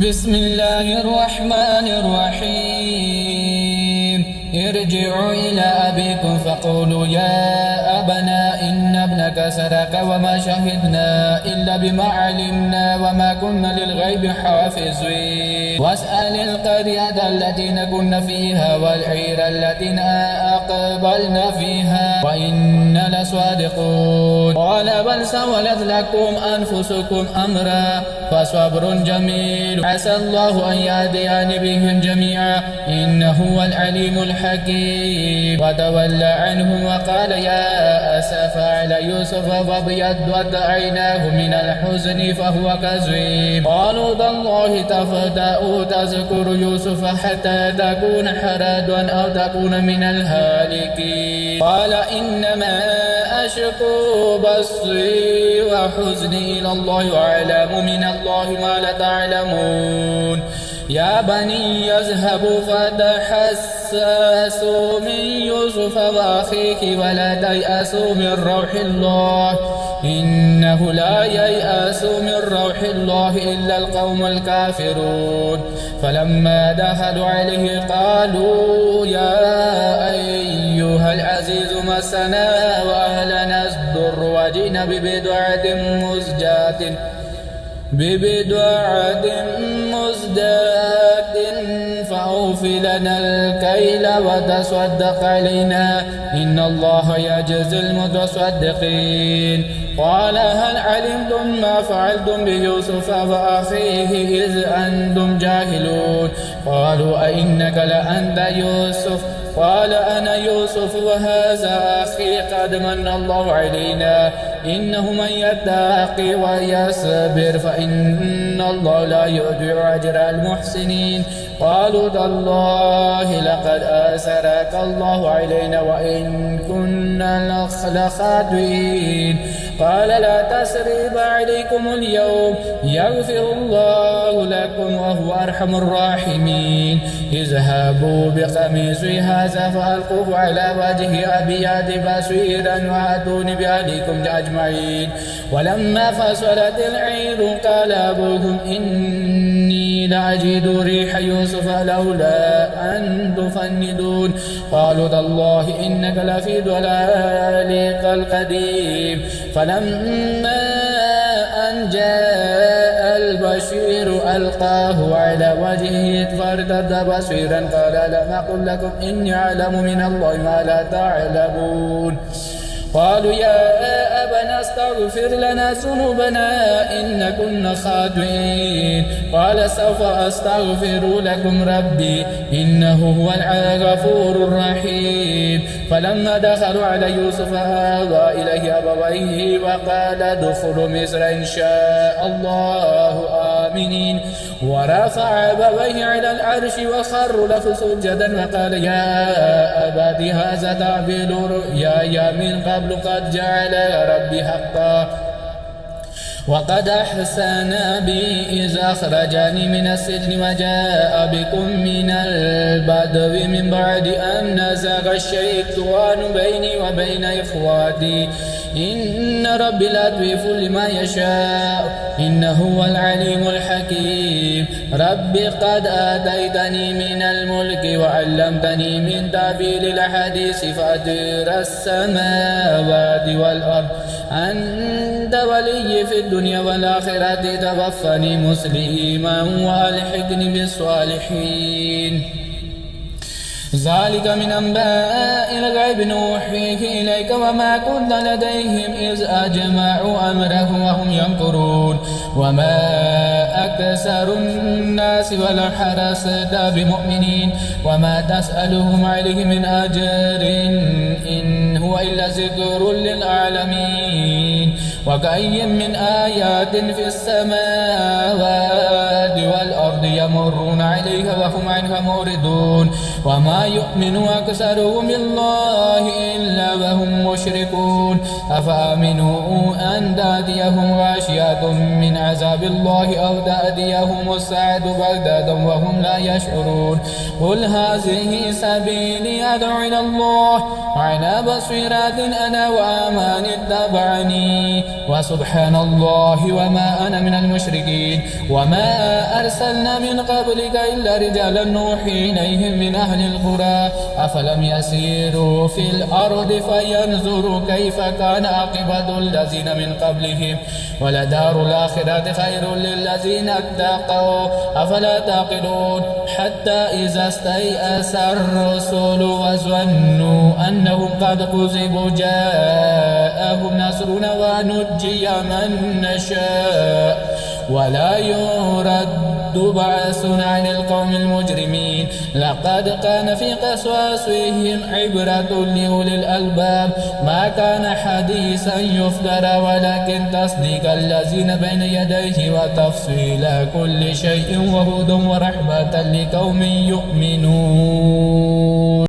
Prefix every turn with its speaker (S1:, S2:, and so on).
S1: بسم الله الرحمن الرحيم ارجعوا إلى أبيكم فقولوا يا أبنا إن ابنك سرق وما شهدنا إلا بما علمنا وما كنا للغيب حافظين واسأل القرية التي كنا فيها والعير التي أقبلنا فيها وإنا لصادقون قال بل سولت لكم أنفسكم أمرا فصبر جميل عسى الله أن يهديني بهم جميعا إنه هو العليم الحكيم وتولى عنهم وقال يا أسف على يوسف وابيضت عيناه من الحزن فهو كظيم قالوا تالله تفتأ تذكر يوسف حتى تكون حردا أو تكون من الهالكين قال إنما أشكو بصري وحزني إلى الله وأعلم من الله ما لا تعلمون يا بني اذهبوا فتحسسوا من يوسف وأخيه ولا تيأسوا من روح الله إنه لا ييأس من روح الله إلا القوم الكافرون فلما دخلوا عليه قالوا يا أيها العزيز مسنا وأهلنا الضر وجئنا ببضاعة مزجاة فأوف لنا الكيل وتصدق علينا إن الله يجزي المتصدقين قال هل علمتم ما فعلتم بيوسف وأخيه إذ أنتم جاهلون قالوا أئنك لأنت يوسف قال أنا يوسف وهذا أخي قد من الله علينا إنه من يتقي ويصبر فإن الله لا يضيع أجر المحسنين قالوا تالله لقد آثرك الله علينا وإن كنا لخاطئين قال لا تثريب عليكم اليوم يغفر الله لكم وهو أرحم الراحمين اذهبوا بقميصي هذا فألقوه على وجه أبي يأت بصيرا وأتوني بأهلكم أجمعين ولما فصلت العير قال أبوهم إني لأجد ريح يوسف لولا أن تفندون قالوا تالله إنك لفي ضلالك القديم فلما أن جاء البشير ألقاه على وجهه فارتد بصيرا قال لم أقل لكم إني أعلم من الله ما لا تعلمون قالوا يا أبنا استغفر لنا ذنوبنا إن كنا خاطئين قال سوف أستغفر لكم ربي إنه هو الغفور الرحيم فلما دخلوا على يوسف آوى إليه أبويه وقال ادخلوا مصر إن شاء الله آمنين ورفع أبويه على العرش وخروا له سجدا وقال يا أبت هذا تعبير رؤياي من قبل قد جعل ربي حقا وقد أحسن بي إذ أخرجني من السجن وجاء بكم من البدو من بعد أن نزغ الشيطان بيني وبين إخواتي إن ربي لطيف لما يشاء إنه هو العليم الحكيم ربي قد آتيتني من الملك وعلمتني من تأويل الأحاديث فاطر السماوات والأرض أنت ولي في الدنيا والآخرة توفني مسلما وألحقني بالصالحين ذلك من أنباء الغيب نوحيه إليك وما كنت لديهم إذ أجمعوا أمرهم وهم يمكرون وما أكثر الناس ولو حرصت بمؤمنين وما تسألهم عليه من أجر إن هو إلا ذكر للعالمين وكأي من آيات في السماوات والأرض يمرون عليها وهم عنها معرضون وما يؤمن أكثرهم بالله إلا وهم مشركون أفأمنوا أن تأتيهم غاشية من عذاب الله أو تأتيهم الساعة بغتة وهم لا يشعرون قل هذه سبيلي أدعو إلى الله على بصيرة أنا ومن اتبعني وسبحان الله وما أنا من المشركين وما أرسلنا من قبلك إلا رجالا نوحي إليهم من أهل القرى أفلم يسيروا في الأرض فينظروا كيف كان عاقبة الذين من قبلهم ولدار الآخرة خير للذين اتقوا أفلا تعقلون حتى إذا استيأس الرسل وظنوا أنهم قد كذبوا جاءهم نصرنا ونجي من نشاء ولا يرد بأسنا عن القوم المجرمين لقد كان في قصصهم عبرة لأولي الألباب ما كان حديثا يفترى ولكن تصديق الذين بين يديه وتفصيل كل شيء وهدى ورحمة لقوم يؤمنون.